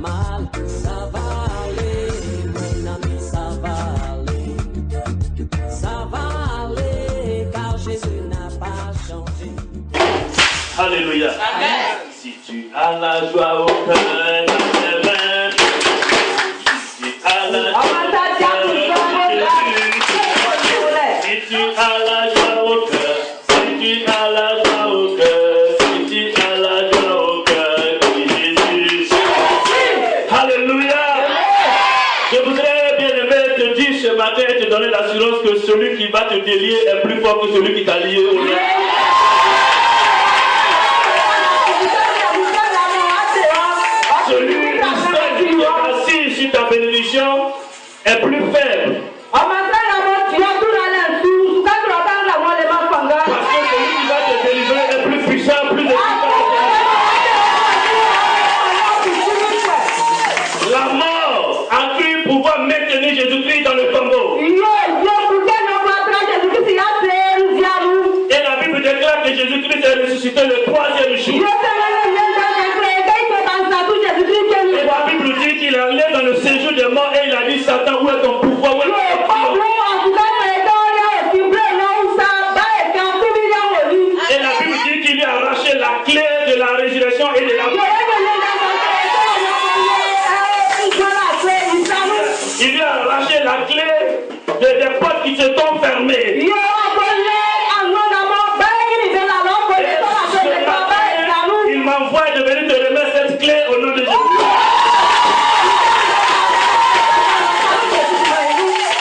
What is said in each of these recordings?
mal, ça va aller, mon ami, ça va aller. Ça va aller, car Jésus n'a pas changé. Alléluia. Amen. Si tu as la joie au cœur, si tu as la joie au cœur, si tu as la joie au cœur, si tu as la joie au cœur, si tu as la joie au cœur, Jésus. Alléluia. Je voudrais bien aimer te dire ce matin et te donner l'assurance que celui qui va te délier est plus fort que celui qui t'a lié au lait. Celui qui est assis sur ta bénédiction est plus faible. Parce que celui qui va te délivrer est plus puissant, plus efficace. La mort a cru pouvoir maintenir Jésus-Christ dans le tombeau. Et la Bible déclare que Jésus-Christ est ressuscité le 3e jour. Et la Bible dit qu'il est allé dans le séjour des morts et il a dit Satan, où est ton pouvoir, où est ton pouvoir? Et la Bible dit qu'il lui a arraché la clé de la résurrection et de la mort. Il lui a arraché la clé des portes qui se sont fermées. Il m'envoie de venir te remettre cette clé au nom de Jésus.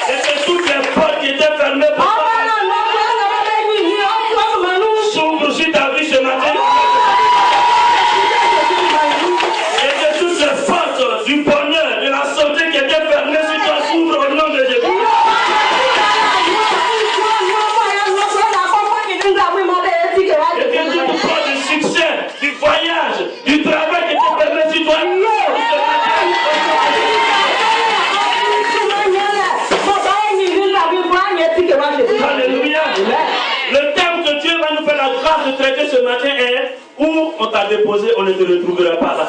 Et que toutes les portes qui étaient fermées pour toi s'ouvrent sur ta vie ce matin. Et que toutes les portes du bonheur, de la santé qui étaient fermées sur toi s'ouvrent au nom de Jésus. Et que toute porte du succès, du voyage, du travail qui était fermé sur toi, alléluia. Le thème que Dieu va nous faire la grâce de traiter ce matin est où on t'a déposé, on ne te retrouvera pas là.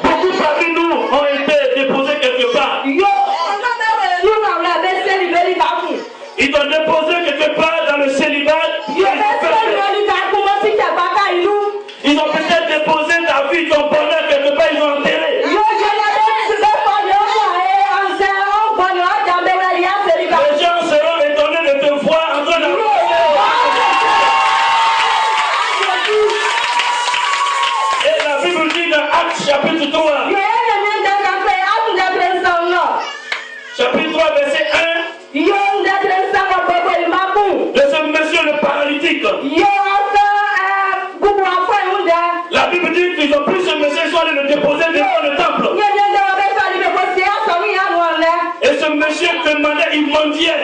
Beaucoup parmi nous ont été déposés quelque part. Ils t'ont déposé quelque part dans le célibat. Ils ont peut-être déposé ta vie, ton bonheur quelque part, ils ont enterré. Les gens seront étonnés de te voir en train de... Et la Bible dit dans Actes chapitre 3, chapitre 3 verset 1, de ce monsieur le paralytique. La Bible dit qu'ils ont pris ce monsieur, ils sont allés le déposer devant le temple. Et ce monsieur demandait, il mendiait.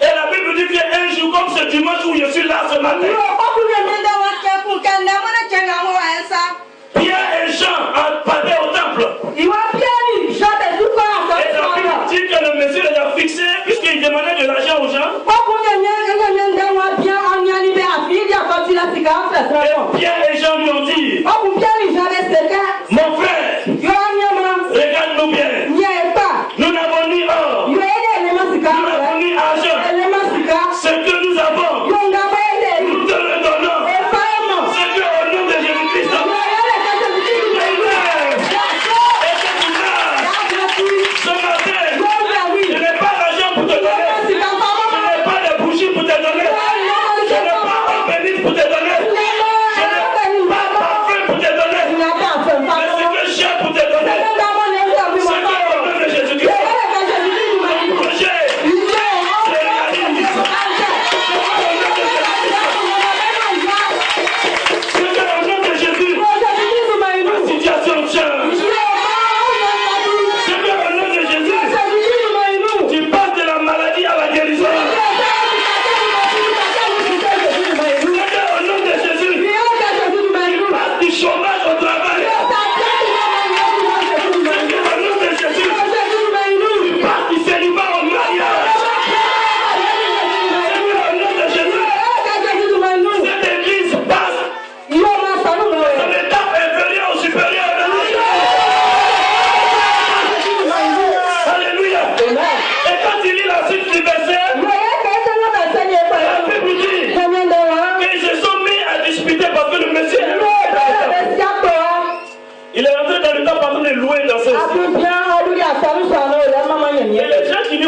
Et la Bible dit qu'un jour comme ce dimanche où je suis là ce matin, Pierre et Jean partaient au temple. Et la Bible dit que le monsieur les a fixés puisqu'il demandait de l'argent aux gens. Et Pierre et Jean lui ont dit, mon frère, regarde-nous bien. Nous n'avons ni or, nous n'avons ni argent. Ce que nous avons, nous te le donnons. Ce que au nom de Jésus-Christ, ce matin, je n'ai pas d'argent pour te donner. Je n'ai pas de bougies pour te donner. Je n'ai pas de bénite pour te donner. Je n'ai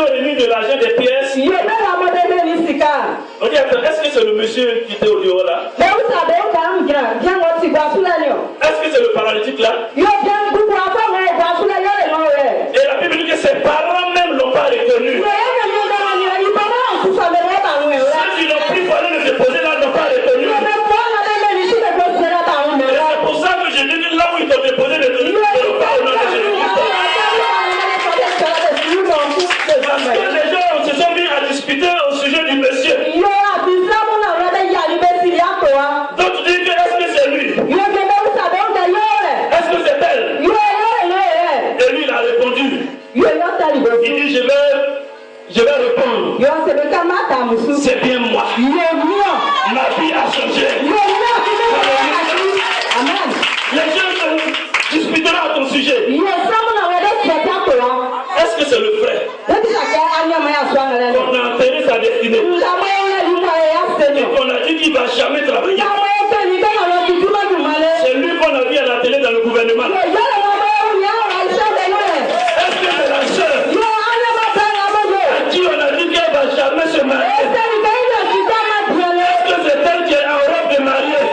remis de l'argent, des pièces. On dit, attends, est-ce que c'est le monsieur qui était au dehors là? Est-ce que c'est le paralytique là? Et la Bible dit que ses parents même ne l'ont pas reconnu. Ceux qui l'ont pris pour aller le déposer là n'ont pas reconnu. C'est pour ça que je dis là où ils t'ont déposé les données, ne pas au nom de Jésus-Christ. Parce que les gens se sont mis à discuter au sujet du monsieur. D'autres disent que est-ce que c'est lui? Est-ce que c'est elle? Et lui il a répondu. Il dit je vais répondre. C'est bien moi. Ma vie a changé. Amen. Les gens se discuteront à ton sujet. Est-ce que c'est le frère? On a enterré sa destinée. Et qu'on a dit qu'il ne va jamais travailler. C'est lui qu'on a vu à la télé dans le gouvernement. Est-ce que c'est la sœur à qui on a dit qu'elle ne va jamais se marier? Est-ce que c'est elle qui est en robe de mariée?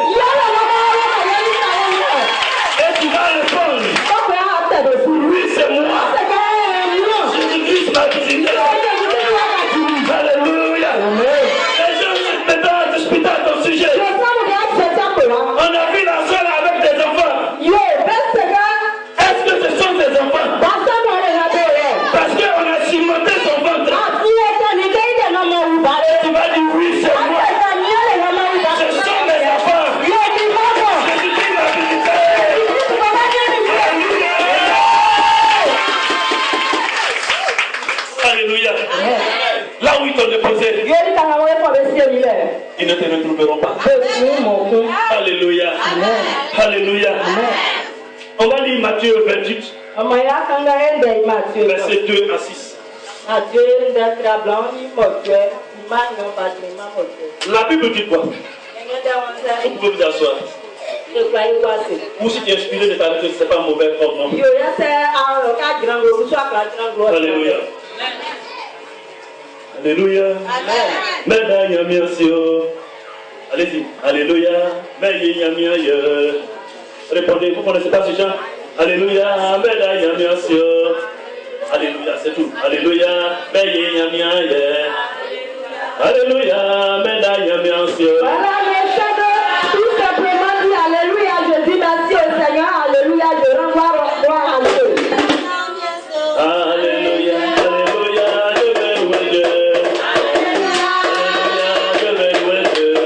Et tu vas répondre. Oui, c'est moi. Jésus-Christ m'a visité. Alléluia. Les gens se mettent à discuter à ton sujet. On a vu la soeur avec des enfants. Est-ce que ce sont des enfants? Parce qu'on a cimenté son ventre. Et tu vas dire oui, c'est moi. Ce sont mes enfants. Jésus-Christ m'a visité. Alléluia. Là où ils t'ont déposé, ils ne te retrouveront pas. Alléluia. Alléluia. On va lire Matthieu 28, verset 2 à 6. La Bible dit quoi? Vous pouvez vous asseoir. Ou si tu es inspiré de t'arrêter, ce n'est pas mauvais comme non. Alléluia. Alléluia. Amen. Allez-y. Alléluia. Répondez, vous ne connaissez pas ces gens? Alléluia. Alléluia, c'est tout. Alléluia. Alléluia. Tout simplement dit Alléluia, je dis merci au Seigneur. Alléluia, je rends gloire à Dieu. Alléluia. Alléluia. Je vais louer Dieu.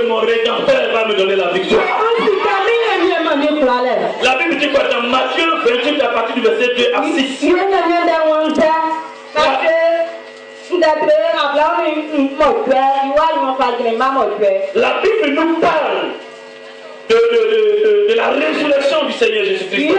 mon Rédempteur va me donner la victoire. La Bible dit quoi dans Matthieu 28 à partir du verset 2 à 6. La Bible nous parle de la résurrection du Seigneur Jésus-Christ.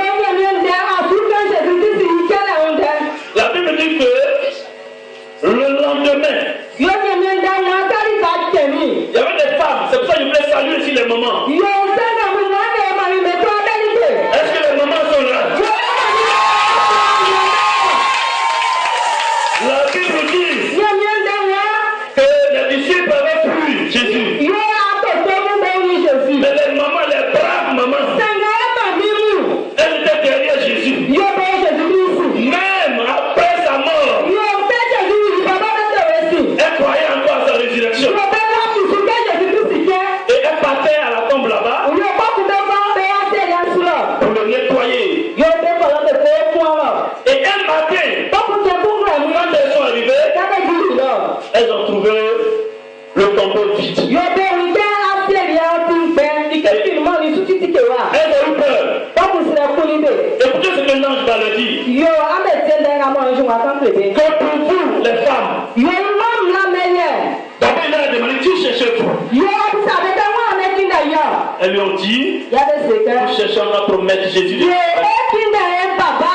trouvé le tombeau vide. Yo be wike aseli ya tingbe iketi mo ni suti tikewa. Elle a eu peur. Ba kusira kulibe. Écoutez ce que l'ange va leur dire. Yo ame tende nga mo nju wa kan plebe. Que pour vous, les femmes, Yo mam la meye. d'abord il a demandé qui cherchez-vous. Yo sabe ka wa me kinda yo. Elles lui ont dit, Ya be seke. nous cherchons à promettre Jésus de Ye Nazareth. kinda e baba.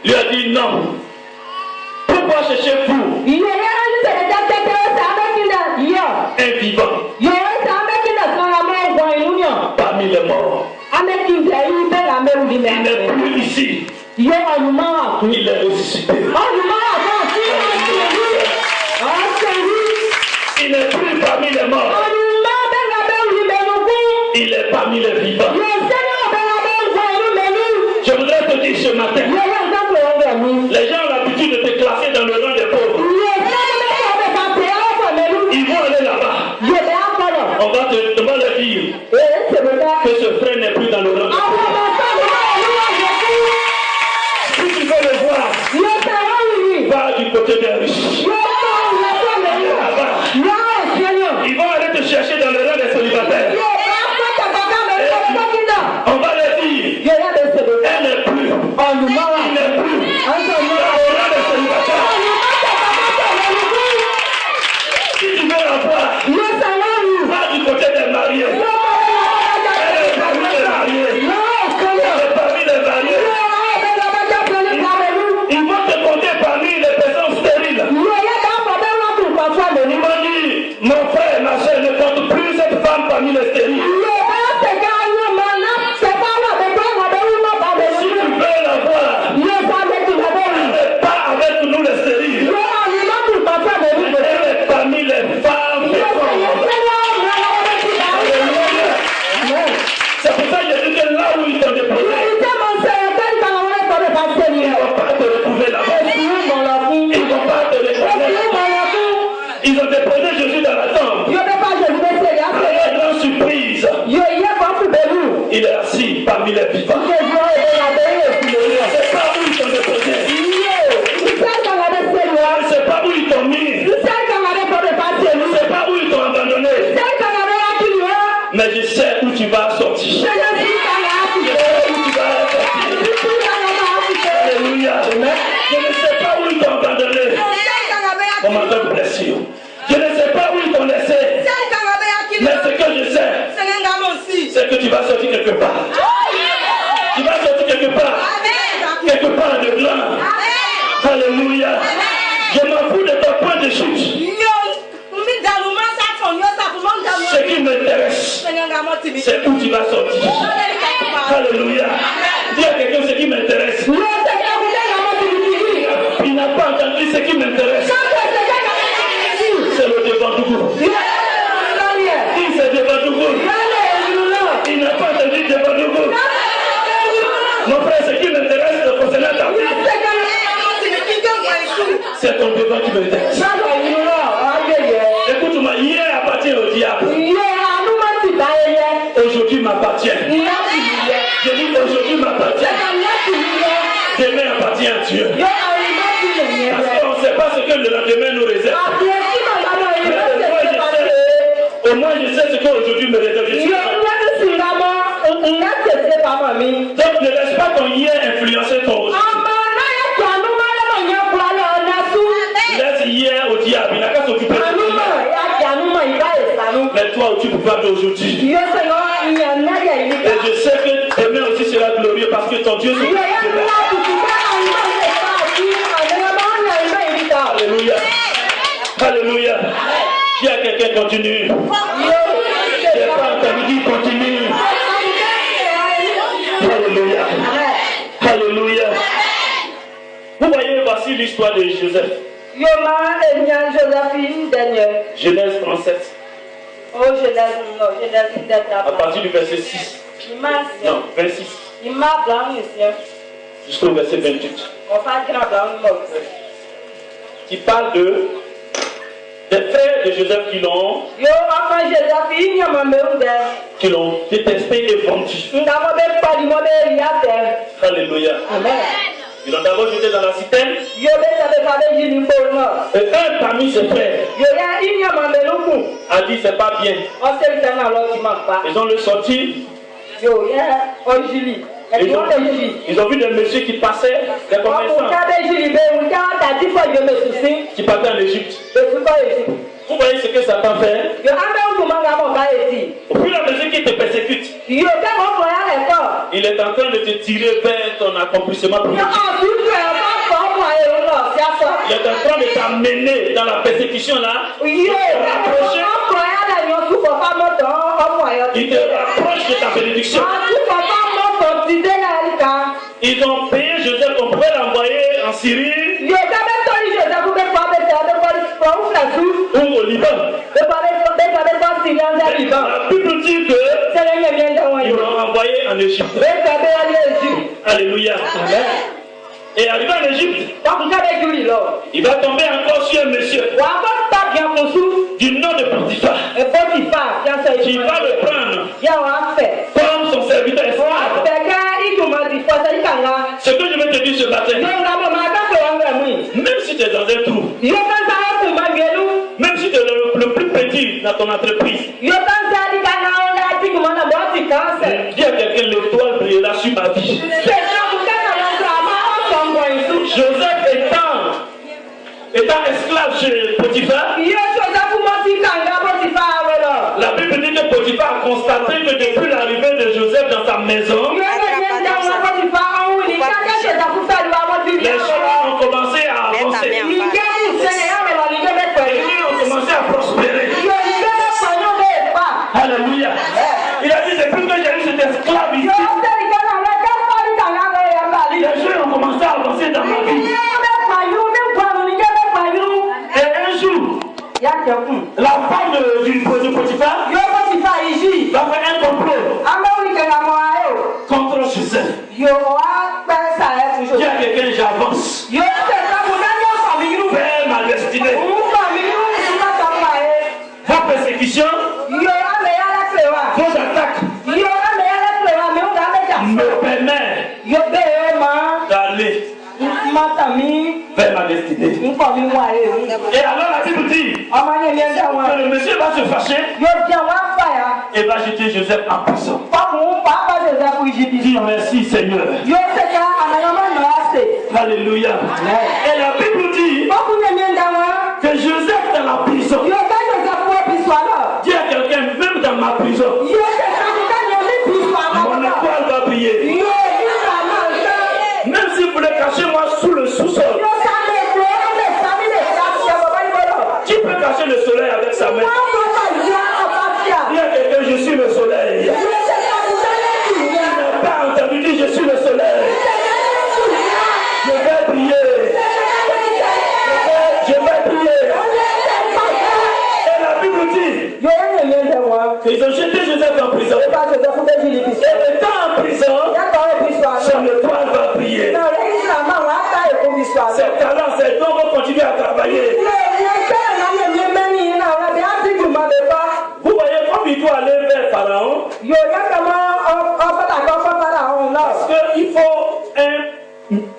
Il lui a dit non. Pourquoi cherchez-vous Ye ya ni sebe da tete o sabe kinda yo. un vivant Yo sabe kinda so la mo gbo inu yo. parmi les morts? Ame kinda yi be la me udi me. Il n'est plus ici. Yo onuma wa ku. Il est ressuscité. Onuma wa ko si o se ri. O se ri. Il n'est plus parmi les morts. Onuma be la be udi me nu ku. Il est parmi les vivants. Yo se ni o be la be gbo inu me nu. Je voudrais te dire ce matin, Yo ya nda ko o be mi. les gens ont l'habitude de te classer dans le rang des pauvres. Yo se ni me ko be ka pe o ko me nu. Ils vont aller là-bas. Yo be akolo. On va leur dire Se be ta. que ce frère n'est plus dans le rang des Àwọn pauvres. ọmọ sọ́ọ̀bù náà ló wà lókù. Si tu veux le voir, Yóò tẹ wọ́n yìí. va du côté des riches. Yóò tọ́ ọ̀rọ̀ tó lẹ́yìn. Là-bas. Yóò ṣẹyàn. Ils vont aller te chercher dans le rang des célibataires. Yóò bá pátá bàbá mi lọ́wọ́ dókítà. On va leur dire, Yóò yá bẹ sèbè. elle n'est plus. Ọ̀nùmọ́ra. Il n'est plus. Ọ̀sán Dans mọ́. le rang des célibataires. Ọ̀nùmọ́tà bàbá tó lẹ́yìn kú. Si tu veux la voir, Yóò tẹ wọ́n yìí. va du côté des mariés. Yóò bá wọn lọ́wọ́ Elle est parmi les mariés. Yóò Elle ṣẹyàn. est parmi les mariés. Yóò ayé bẹ lọ́wọ́ jẹ́ pẹ̀lú kàmẹ́lú. Ils vont te compter parmi les personnes stériles. Yóò yá dá pọ̀ bẹ́ẹ̀ wọ́n kù kọ̀ fún àmì. Ils m'ont dit, mon frère, ma soeur, ne compte plus cette femme parmi les stériles. Yóò bá ṣẹ̀ká ayé máa ná. Ṣẹ̀ká wà bẹ́ẹ̀ bẹ́ẹ̀ wọ́n bẹ́ẹ̀ wọ́n bá bẹ́ẹ̀ Si lọ́wọ́. tu veux la voir, Yóò bá méjì lọ́wọ́ elle yìí. n'est pas avec nous les stériles. Yóò ayé má kù kọ̀ fún àmì. Elle est parmi les femmes Yóò ṣe yẹ fécondes. sẹ́yìn ọ̀rọ̀ lọ́wọ́ méjì lọ́wọ́. Alléluia. C'est pour ça que j'ai dit que là où ils t'ont déposé, Èyí tẹ́ mo ṣe ẹ̀kẹ́ nípa àwọn ẹ̀kọ́ rẹ̀ bá ṣe ils nìyẹn. ne vont pas te retrouver là-bas. Èsì ìmọ̀lọ̀ fún. Ils ne vont pas te Èsì retrouver. ìmọ̀lọ̀ fún. Ils ont déposé Jésus dans la tombe. Yóò bẹ́ bá Jésù bẹ́ ṣe ìyá À ṣe. leur grande surprise, Yóò yẹ kọ́ fún bẹ́lú. il est assis parmi les vivants. Jésù ọ̀rẹ́ ìyá bẹ́ẹ̀ yóò fi lórí ẹ̀. C'est pas où ils t'ont déposé. Iye ìṣẹ́ ìkànnì bẹ́ ṣe lọ. C'est pas où ils t'ont mis. Ìṣẹ́ ìkànnì bẹ́ kọ́ bẹ́ bá ṣe lọ. C'est pas où ils t'ont abandonné. Ìṣẹ́ ìkànnì bẹ́ wá kí ni wọ́n. Mais je sais où tu vas sortir. Ṣé yóò fi ìkànnì á fi Je ṣe? sais où tu vas sortir. Ìṣẹ́ ìkànnì bẹ́ wá fi ṣe. Alléluia. Je ne sais pas où ils t'ont abandonné. On m'entend blessé. Je ne sais pas où ils t'ont laissé. Mais ce que je sais, c'est que tu vas sortir quelque part. Tu vas sortir quelque part. Quelque part de grand. Alléluia. Je m'en fous de ton point de chute. Ce qui m'intéresse, c'est où tu vas sortir. Alléluia. Dis à quelqu'un ce qui m'intéresse. Yóò ṣe kí ọkùnrin náà mọ̀ tìbí tìbí. Il n'a pas entendu ce qui m'intéresse. Sọ́kè ṣe kí ọkùnrin náà C'est le devant du goût. Yóò ṣe lórí ẹ̀. Dis c'est devant du goût. Lálẹ́ ìlú náà. Il n'a pas entendu devant du goût. Lálẹ́ ìlú náà. Mon frère, ce qui m'intéresse concernant ta Yóò vie, ṣe kí ọkùnrin náà. c'est ton devant qui m'intéresse. Lálẹ́ ìlú náà. Ayé yẹ. Écoute-moi, hier appartient au diable. Iye àánú máa ti bá ẹyẹ. Aujourd'hui m'appartient. Ìyá ti yí yẹ. Je dis aujourd'hui m'appartient. Ṣé ìyá ti yí yẹ? Demain appartient à Dieu. Yóò àrí má ti lè yẹ Parce rẹ̀. qu'on ne sait pas ce que le lendemain nous réserve. Àti etí màmá náà yìí ló ṣe ṣe máa ṣe. Au moins je sais ce qu'aujourd'hui me réserve. Je suis Ìyá ìyá ti sì ra mọ́. Ìyá tètè pamọ́ mi. Donc ne laisse pas ton hier influencer ton aujourd'hui. Ọmọ náà yẹ kí àánú máa lọ́mọ yẹn kú alẹ́ ọ̀nà tú. Laisse hier au diable. Il n'a qu'à s'occuper de Àánú mọ̀ toi. yá kí àánú mọ̀ ìbá ìsànú. Mais toi, tu peux pas d'aujourd'hui. Ìyá sẹ́yìn ìyẹn náà yẹ ìlú ká. Et je sais que demain aussi sera glorieux parce que ton Dieu Ìyá yẹ kí wọ́n tutù bá àwọn ìmọ̀ ìṣẹ̀ká àti àdéhùn máa ń yẹ ìmọ̀ ìlú ká. Alléluia. Alléluia. Dis à quelqu'un continue. Je n'ai pas entendu dire continue. Alléluia. Alléluia. Vous voyez, voici l'histoire de Joseph. Yóò máa ènìyàn Josephine Daniel. Genèse 37. Ó Josephine Daniel. À partir du verset 6. Non, 26. Ìmá Abraham nìsíẹ́. Jusqu'au verset 28. Ọ̀fà jẹ́ Abraham mọ̀. Qui parle des frères de Joseph Yóò ọkọ Josephine yàn mọ̀ mẹ́rù bẹ́ẹ̀. qui l'ont détesté et vendu. Nga mo bẹ kpali mo bẹ rí abẹ. Alléluia. Amen. Ils l'ont d'abord jeté dans la citerne. Yo be tabe fade jili mbono. Et un parmi ses frères Yo ya inya mandeluku. a dit c'est pas bien. On se tana lo ti mapa. Ils ont le sorti. Yo ya ojili. Ils ont vu des messieurs qui passaient, des commerçants qui partaient en Égypte. Vous voyez ce que Satan fait? Au fur et à mesure qu'il te persécute, il est en train de te tirer vers ton accomplissement politique. Il est en train de t'amener dans la persécution là. Il te rapproche de ta bénédiction. Ils ont payé Joseph, on pouvait l'envoyer en Syrie ou au Liban. La Bible dit qu'ils l'ont envoyé en Égypte. Alléluia. Et arrivé en Égypte, il va tomber encore sur un monsieur du nom de Potiphar qui va le prendre comme son serviteur esclave. Ce que je vais te dire ce matin, même si tu es dans un trou, même si tu es le plus petit dans ton entreprise, dis à quelqu'un, l'étoile brillera sur ma vie. Joseph étant esclave chez Potiphar, la Bible dit que Potiphar a constaté que depuis l'arrivée de Joseph dans sa maison, les choses ont commencé à avancer. Les gens ont commencé à prospérer. Alléluia. Il a dit, c'est plus que j'ai eu cet esclave ici. Les gens ont commencé à avancer dans ma vie. Et un jour, la femme du Potiphar va faire un complot contre Joseph. Il y a quelqu'un, j'avance vers ma destinée. Vos persécutions, vos attaques me permettent d'aller vers ma destinée. Et alors la Bible dit que le monsieur va se fâcher et va jeter Joseph en prison. Dis merci Seigneur. Alléluia. Et la Bible dit que Joseph dans la prison. Dis à quelqu'un, même dans ma prison, mon étoile va briller. Même si vous voulez cacher moi sous le sous-sol, qui peut cacher le soleil avec sa main? Dis à quelqu'un, je suis le soleil. Tu n'as pas entendu dire je suis le soleil. Je vais briller. Je vais briller. Et la Bible dit qu'ils ont jeté Joseph en prison. Et étant en prison, son étoile va briller. Ses talents, ses dons vont continuer à travailler. Vous voyez comme il doit aller vers Pharaon. Parce qu'il faut un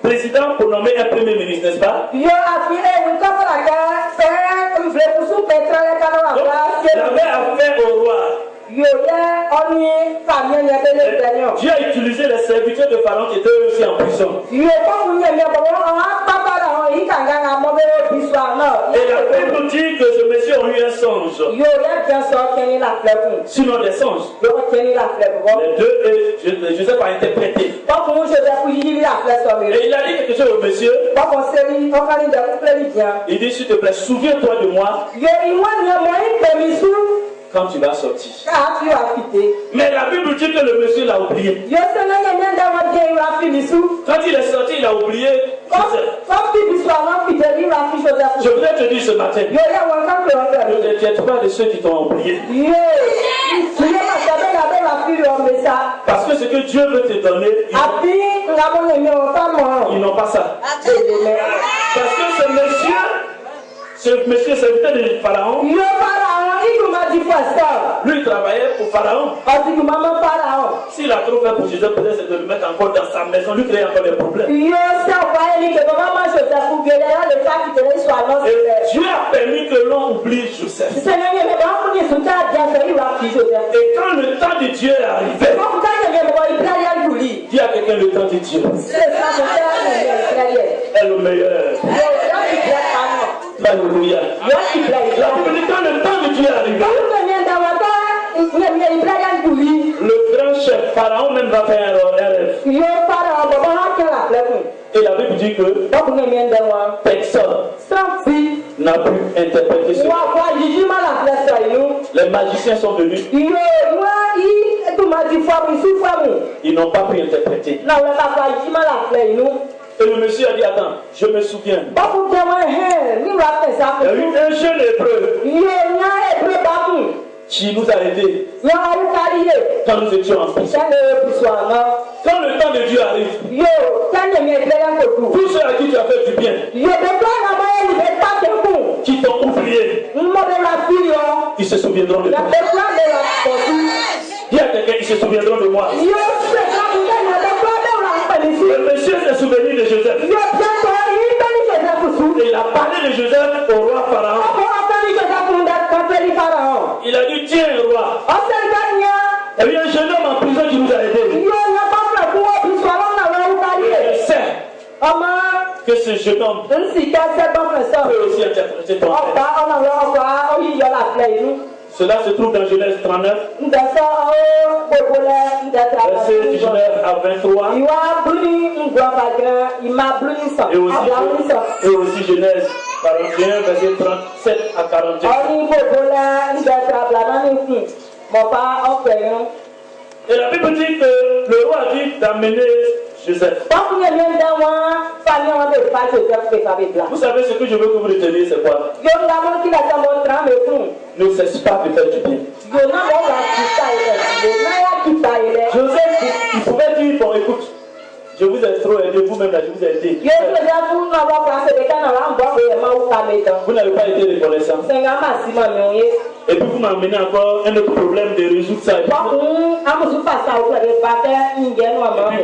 président pour nommer un premier ministre, n'est-ce pas? Donc, il avait affaire au roi. Dieu a utilisé les serviteurs de Pharaon qui étaient aussi en prison. Et la Bible dit que ce monsieur a eu un songe. Sinon des songes. Les deux, et Joseph a interprété. Et il a dit quelque chose au monsieur. Il dit, s'il te plaît, souviens-toi de moi quand tu vas sortir. Mais la Bible dit que le monsieur l'a oublié. Quand il est sorti, il a oublié Joseph. Je voudrais te dire ce matin, ne t'inquiète pas de ceux qui t'ont oublié. Parce que ce que Dieu veut te donner, ils n'ont pas ça. Parce que ce monsieur serviteur de Pharaon, Lui, il travaillait pour Pharaon. S'il a trop fait pour Joseph, peut-être c'est de le mettre encore dans sa maison, lui créer encore des problèmes. Et Dieu a permis que l'on oublie Joseph. Et quand le temps de Dieu est arrivé, dis à quelqu'un le temps de Dieu est le meilleur. Alléluia. La Bible dit quand le temps de Dieu est arrivé, le grand chef Pharaon même va faire un rêve. Et la Bible dit que personne n'a pu interpréter ce rêve. Les magiciens sont venus. Ils n'ont pas pu interpréter. Et le monsieur a dit, attends, je me souviens. Il y a eu un jeune hébreu qui nous a aidés quand nous étions en prison. Quand le temps de Dieu arrive, tous ceux à qui tu as fait du bien, qui t'ont oublié, ils se souviendront de toi. Dis à quelqu'un, ils se souviendront de moi. Le monsieur s'est souvenu de Joseph. Et il a parlé de Joseph au roi Pharaon. Il a dit, tiens, roi. Il y a eu un jeune homme en prison qui nous a aidés. Je sais que ce jeune homme peut aussi interpréter ton rêve. Cela se trouve dans Genèse 39, verset 19 à 23. Et aussi Genèse 41, verset 37 à 41. Et la Bible dit que le roi a dit d'amener Joseph. Vous savez ce que je veux que vous reteniez, c'est quoi? Ne cesse pas de faire du bien. Joseph, il pouvait dire, bon écoute, je vous ai trop aidé, vous-même là, je vous ai aidé. Vous n'avez pas été reconnaissant. Et puis vous m'amenez encore un autre problème de résoudre ça. Et puis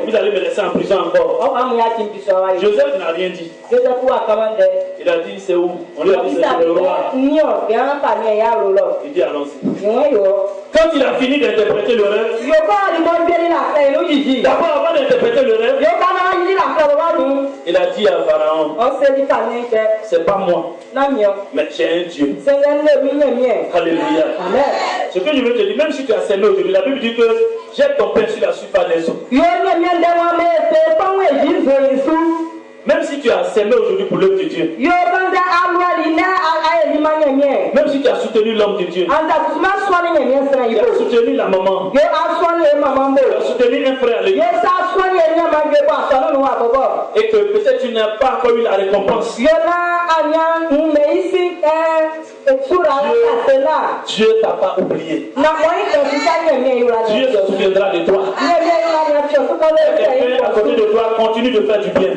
vous allez me laisser en prison encore. Joseph n'a rien dit. Il a dit c'est où? On lui a dit c'est le roi. Il dit allons-y. Quand il a fini d'interpréter le rêve, d'abord avant d'interpréter le rêve, il a dit à Pharaon, c'est pas moi, mais j'ai un Dieu. Alléluia. Amen. Ce que je veux te dire, même si tu as sémé aujourd'hui, la Bible dit que jette ton pain sur la surface des eaux. Même si tu as sémé aujourd'hui pour l'œuvre de Dieu, même si tu as soutenu l'homme de Dieu, tu as soutenu la maman, tu as soutenu un frère à l'église, et que peut-être tu n'as pas encore eu la récompense, Dieu t'a pas oublié. Dieu se souviendra de toi. Quelqu'un à côté de toi continue de faire du bien.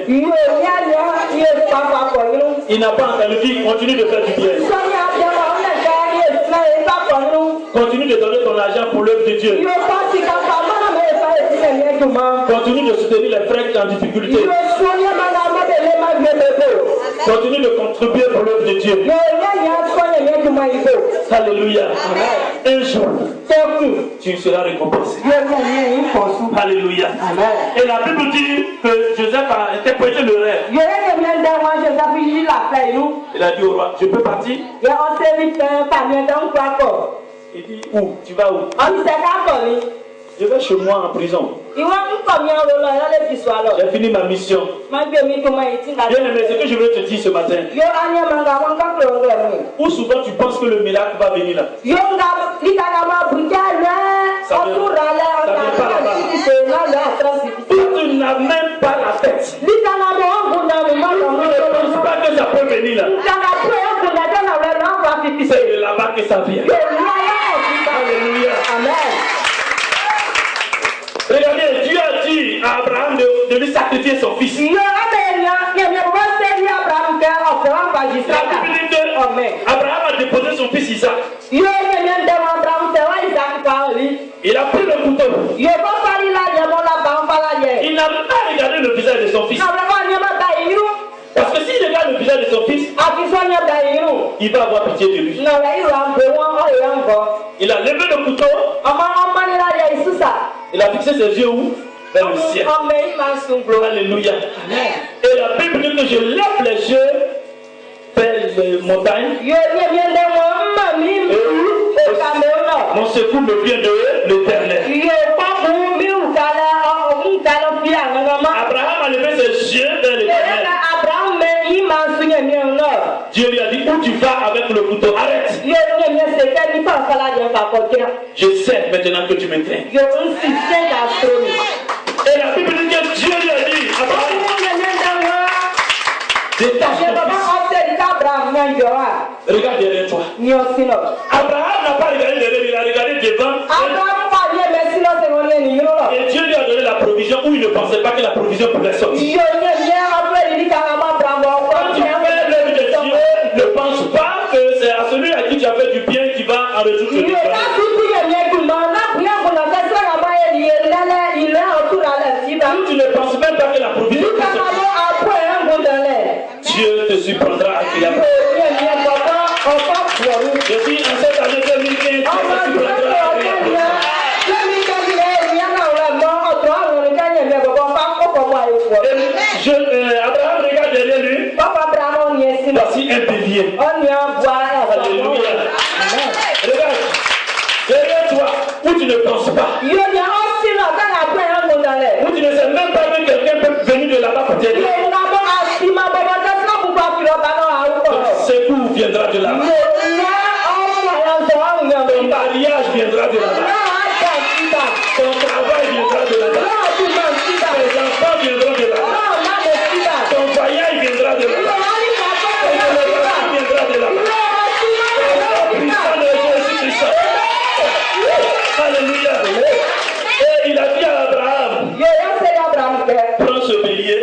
Il n'a pas entendu dire continue de faire du bien. Continue de donner ton argent pour l'œuvre de Dieu. Continue de soutenir les frères qui sont en difficulté. Continue de contribuer pour l'œuvre de Dieu. Alléluia. Un jour, tu seras récompensé. Alléluia. Et la Bible dit que Joseph a interprété le rêve. Il a dit au roi, je peux partir? Il dit, où? Tu vas où? Je vais chez moi en prison. J'ai fini ma mission. Bien aimé, ce que je veux te dire ce matin. Ou souvent tu penses que le miracle va venir là. Ça vient pas là-bas. Tu n'as même pas la tête. Tu ne penses pas que ça peut venir là. C'est de là-bas que ça vient. Alléluia. Amen. Regardez, Dieu a dit à Abraham de lui sacrifier son fils. Abraham a déposé son fils Isaac. fils. Parce que s'il regarde le visage de son fils, il va avoir pitié de lui. Il a levé le couteau. Il a fixé ses yeux où? Vers le ciel. Alléluia. Et la Bible dit que je lève les yeux vers les montagnes. Mon secours me vient de l'Éternel. Abraham a levé ses yeux vers l'Éternel. Dieu lui a dit, où tu vas avec le couteau? Arrête. Je sais maintenant que tu me crains. Et la Bible dit que Dieu lui a dit, Abraham, détache ton fils. Regarde derrière toi. Abraham n'a pas regardé derrière, il a regardé devant. Et Dieu lui a donné la provision où il ne pensait pas que la provision pouvait sortir. Ne pense pas que c'est à celui à qui tu as fait du bien qui va en retour te donner. Tu ne penses même pas que la provision peut sortir. Dieu te surprendra agréablement. Je dis en cette année 2015, Dieu te surprendra agréablement. Abraham regarde derrière lui. Voici un bélier. Alléluia. Regarde. Derrière toi, où tu ne penses pas. Où tu ne sais même pas que quelqu'un peut venir de là-bas pour t'aider. Ton secours viendra de là-bas. Ton mariage viendra de là-bas. Ton travail viendra de là-bas. Tes enfants viendront de là-bas. Ton voyage viendra de là-bas. Alléluia. Et il a dit à Abraham, prends ce bélier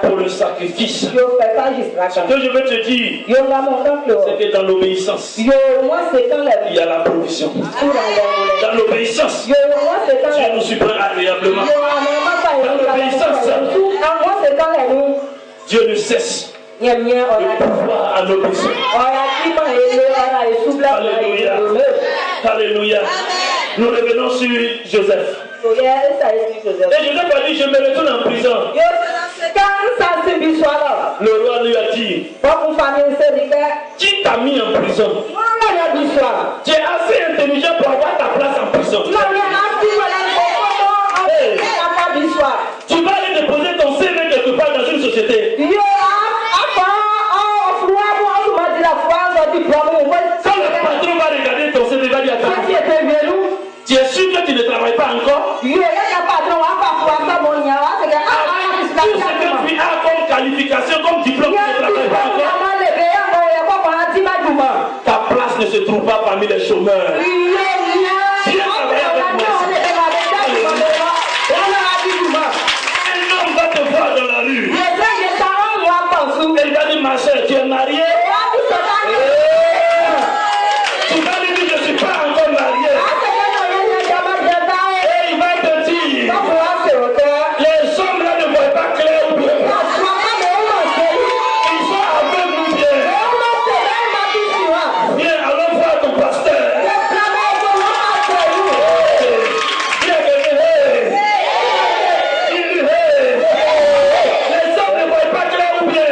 pour le sacrifice. Ce que je veux te dire, c'est que dans l'obéissance, il y a la provision. Dans l'obéissance, Dieu nous surprend agréablement. Dans l'obéissance, Dieu ne cesse de pouvoir à nos besoins. Alléluia. Alléluia. Nous revenons sur Joseph. Et Joseph a dit, je me retourne en prison. Le roi lui a dit, qui t'a mis en prison? Tu es assez intelligent pour avoir ta place en prison. Tu vas aller déposer ton CV quelque part dans une société. Quand le patron va regarder ton CV, il va dire, tu es sûr que tu ne travailles pas encore? Tout ce que tu as comme qualification, comme diplôme, tu ne travailles pas encore. Ta place ne se trouve pas parmi les chômeurs. Viens travailler avec moi. Un homme va te voir dans la rue. Et il va dire, ma soeur, tu es mariée? Tu vas lui dire, je ne suis pas encore marié. Et il va te dire, les hommes là ne voient pas clair ou bien. Ils sont aveugles ou bien. Viens, allons voir ton pasteur. Viens, les hommes ne voient pas clair ou bien.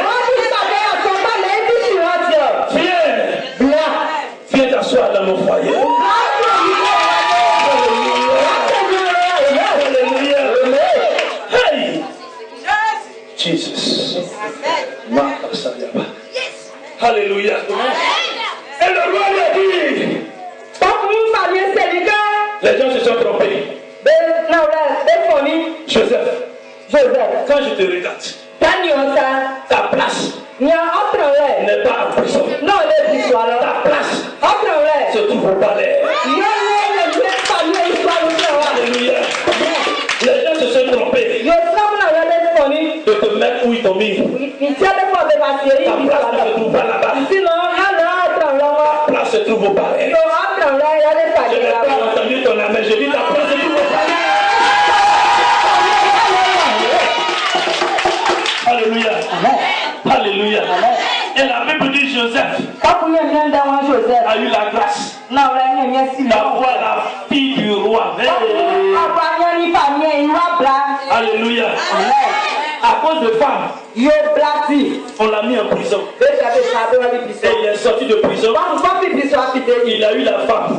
Viens t'asseoir dans mon foyer. Alléluia. Hey! Jesus. Alléluia. Et le roi lui a dit, les gens se sont trompés. Joseph, quand je te regarde, ta place n'est pas en prison. Ta place se trouve au palais. Alléluia. Les gens se sont trompés de te mettre où ils t'ont mis. Ta place ne se trouve pas là-bas. Ta place se trouve au palais. Je n'ai pas entendu ton amen. Je dis ta place se trouve au palais. Alléluia. Et la Bible dit Joseph a eu la grâce d'avoir la fille du roi. Alléluia. À cause de femmes, on l'a mis en prison. Et il est sorti de prison. Il a eu la femme.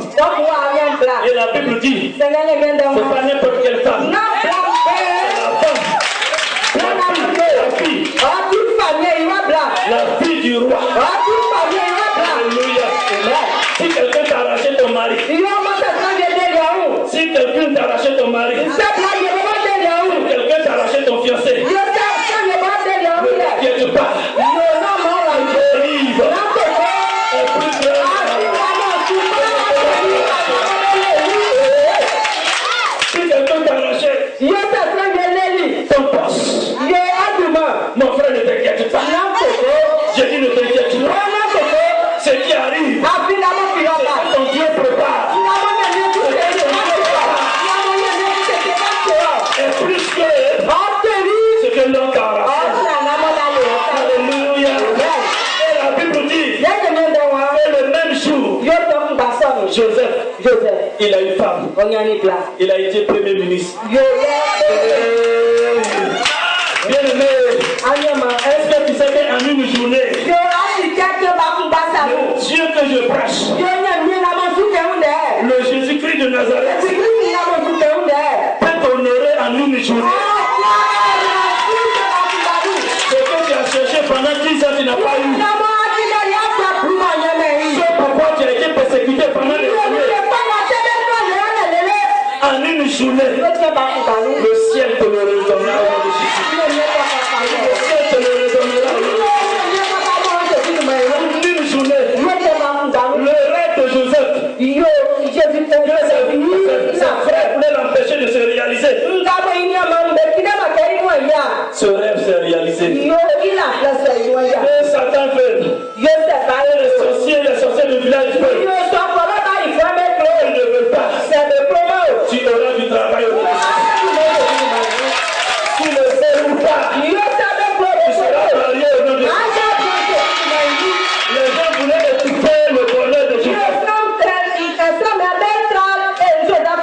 Et la Bible dit, c'est pas n'importe quelle femme. La femme. La fille du roi. Alléluia. Si quelqu'un t'a arraché ton mari, si quelqu'un t'a arraché ton mari, si quelqu'un t'a arraché ton fiancé, ne t'inquiète pas. Arrive. Est plus grand. Si quelqu'un t'a arraché ton poste, mon frère, ne t'inquiète pas. Je dis ne t'inquiète pas. Ce qui arrive, ton Dieu prépare. Et plus que ce que l'homme t'a arraché. Alléluia. Et la Bible dit, et le même jour, Joseph, il a une femme. Il a été premier ministre. Bien aimé, est-ce que tu sais qu'en une journée, le Dieu que je prêche, le Jésus-Christ de Nazareth, peut t'honorer en une journée. Ce que tu as cherché pendant 10 ans, tu n'as pas eu. C'est pourquoi tu as été persécuté pendant des années. En une journée, le ciel te le redonnera. Le ciel te le redonnera. En une journée, le rêve de Joseph, sa frère voulait l'empêcher de se réaliser. Ce rêve s'est réalisé. Et Satan fait. Les sorciers du village veulent. Ils ne veulent pas. Tu auras du travail aujourd'hui. Tu ne sais où pas. Tu seras marié au nom de Jésus. Les gens voulaient étouffer le bonheur de Jésus.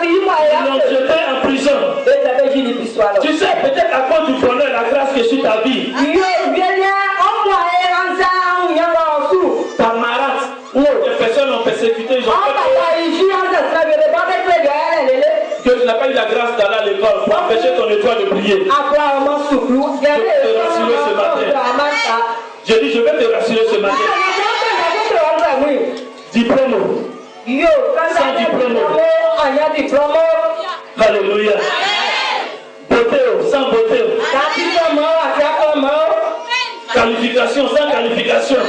Ils l'ont jeté en prison. Tu sais, peut-être à cause du bonheur, la grâce que sur ta vie, ta marate, les personnes l'ont persécuté, ils ont fait que tu n'as pas eu la grâce d'aller à l'école pour empêcher ton étoile de briller. Je vais te rassurer ce matin. J'ai dit, je vais te rassurer ce matin. Diplôme. Sans diplôme. Alléluia. Beauté, sans beauté. Qualification, sans qualification.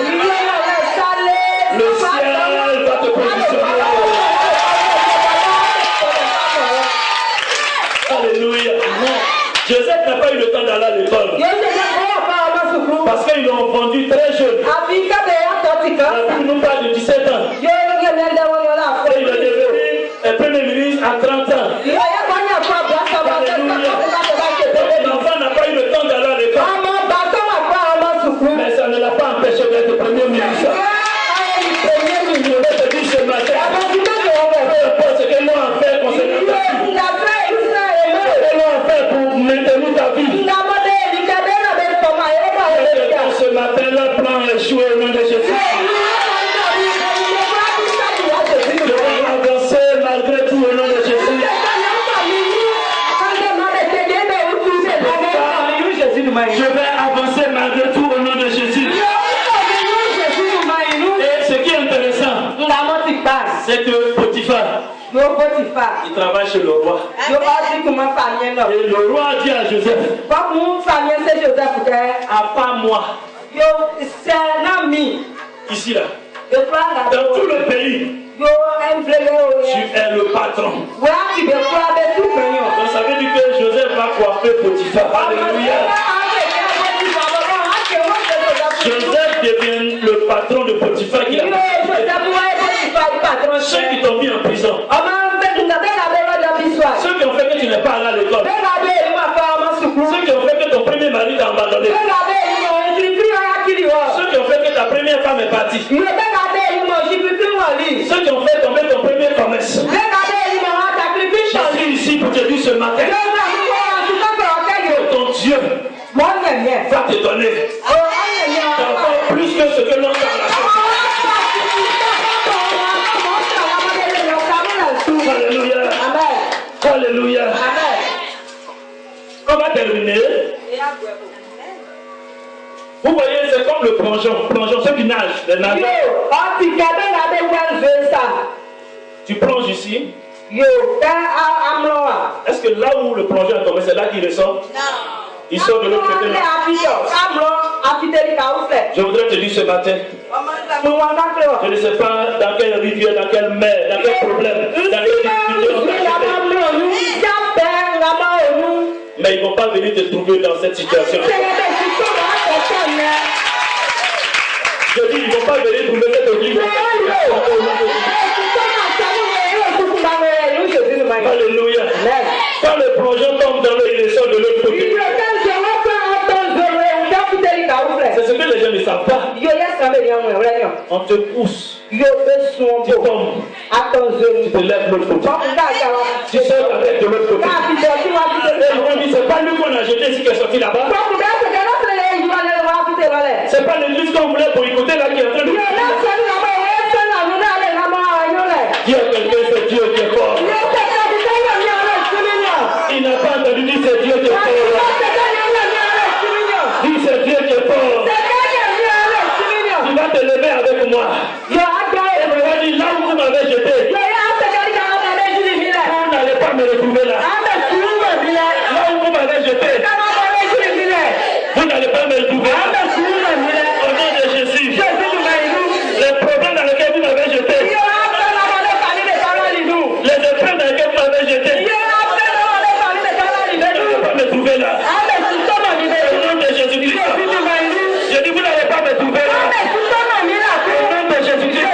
Le ciel va te positionner. Alléluia. Joseph n'a pas eu le temps d'aller à l'école. Parce qu'ils l'ont vendu très jeune. La Bible nous parle de 17 ans. Et il est devenu premier ministre à 30 ans. L'enfant n'a pas eu le temps d'aller à l'école. Mais ça ne l'a pas empêché d'être premier ministre. Je vais te dire ce matin, peu importe ce que l'on a fait concernant ta vie, ce que l'on a fait pour maintenir ta vie, ce matin, le plan est échoué au nom de Jésus. Je vais avancer malgré tout au nom de Jésus. Je vais avancer malgré tout au nom de Jésus. Et ce qui est intéressant, c'est que Potiphar, il travaille chez le roi. Et le roi a dit à Joseph, à part moi, ici là, dans tout le pays, tu es le patron. Donc ça veut dire que Joseph va coiffer Potiphar. Alléluia. Joseph devient le patron de Potiphar qui a ceux qui t'ont mis en prison. Ceux qui ont fait que tu n'es pas allé à l'école. Ceux qui ont fait que ton premier mari t'a abandonné. femme est partie. Yo be ka be yi mo shi pipi wali. Ceux qui ont fait tomber ton premier commerce. Be ka be yi mo wa sacrifice. Je suis ici pour te dire ce matin. Yo na mu wa su ka ko ka yo. Ton Dieu Mo nye. va te donner O nye. encore plus que ce que l'on t'a lâché. Alléluia. Amen. Alléluia. Amen. On va terminer. Vous voyez, c'est comme le plongeon. Plongeon, ceux qui nagent, les nageurs. Yo, o ti ka be na be wa zo sa. Tu plonges ici. Yo, amloa. Est-ce que là où le plongeur est tombé, c'est là qu'il ressort? Non. Il sort de l'autre côté. Je voudrais te dire ce matin. Je ne sais pas dans quelle rivière, dans quelle mer, dans quel problème, dans quelle difficulté on t'a jeté. Mais ils ne vont pas venir te trouver dans cette situation. Je dis, ils ne vont pas venir trouver cette église. Alléluia. Quand le plongeur tombe dans l'eau, il ressort de l'autre côté. C'est ce que les gens ne savent pas. On te pousse. Tu tombes. Tu te lèves de l'autre côté. Tu sors avec de l'autre côté. Et on dit, c'est pas lui qu'on a jeté ici qui est sorti là-bas. C'est pas l'église qu'on voulait pour écouter là qui est en train de... Dis à quelqu'un, c'est Dieu qui est fort. Il n'a pas entendu dire c'est Dieu qui est fort. Dis c'est Dieu qui est fort. Tu vas te lever avec moi. Et tu vas dire là où vous m'avez jeté. Vous n'allez pas me retrouver là. Là où vous m'avez jeté. Vous n'allez pas me retrouver là. Au nom de Jésus. Les problèmes dans lesquels vous m'avez jeté. Les épreuves dans lesquelles vous m'avez jeté. Me trouver là. Au nom de Jésus-Christ. Je dis, vous n'allez pas me trouver là. Au nom de Jésus-Christ.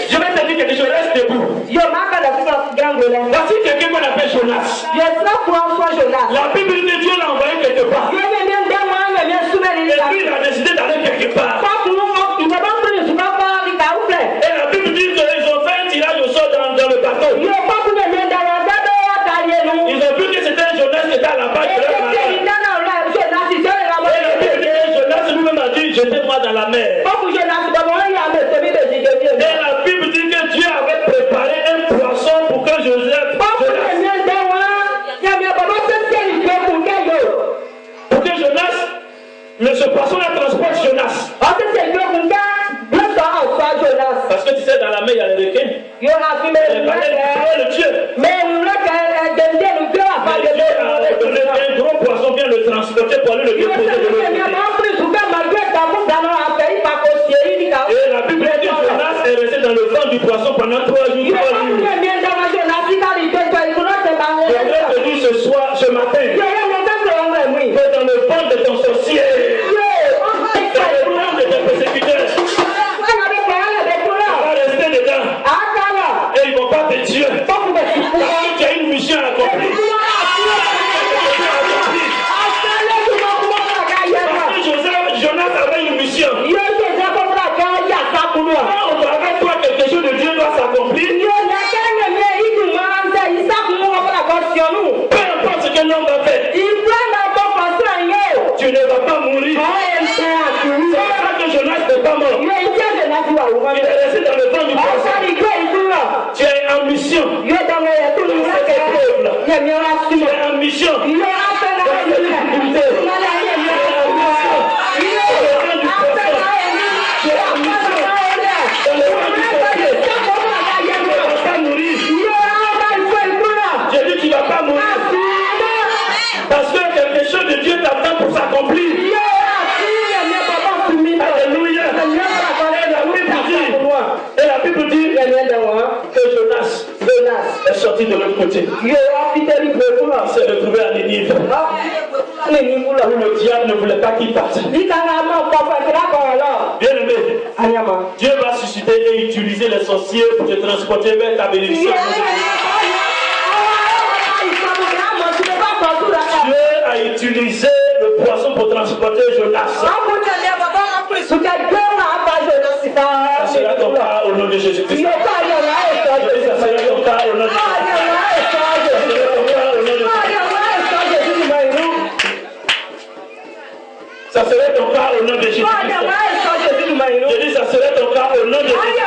Je vais te dire quelque chose, reste debout. Voici quelqu'un qu'on appelle Jonas. La Bible dit que Dieu l'a envoyé quelque part. Et lui, il a décidé d'aller quelque part. Et la Bible dit qu'ils ont fait un tirage au sort dans le bateau. Ils ont vu que c'était un Jonas qui était à la base de leur malheur. Et la Bible dit que Jonas lui-même a dit, jetez-moi dans la mer. Et la Bible dit que Dieu avait préparé un poisson pour que Joseph... Pour que Jonas, ce poisson-là transporte Jonas. Parce que tu sais, dans la mer, il y a les requins. Les baleines, le Dieu. Un gros poisson vient le transporter pour aller le déposer de l'autre côté. Et la Bible dit que Jonas est resté dans le ventre du poisson pendant 3 jours, 3 nuits. Je voudrais te dire ce matin, que dans le ventre de ton sorcier, dans le ventre de tes persécuteurs, tu vas rester dedans. Et ils ne vont pas te tuer. Parce que tu as une mission à accomplir. Jonas avait une mission. Quand avec toi quelque chose de Dieu doit s'accomplir, peu importe ce que l'homme va faire, tu ne vas pas mourir. C'est pour ça que Jonas n'est pas mort. Il est resté dans le ventre du poisson. Tu es en mission. Tu es en mission. Parce que quelque chose de Dieu t'attend pour s'accomplir. Alléluia. Et la Bible dit que Jonas est sorti de l'autre côté. Il s'est retrouvé à Ninive. Où le diable ne voulait pas qu'il parte. Bien aimé, Dieu va susciter et utiliser les sorciers pour te transporter vers ta bénédiction. Dieu a utilisé le poisson pour transporter Jonas. au nom de Jésus. Ça serait ton cas au nom de Jésus. Je dis, ça serait ton cas au nom de Jésus.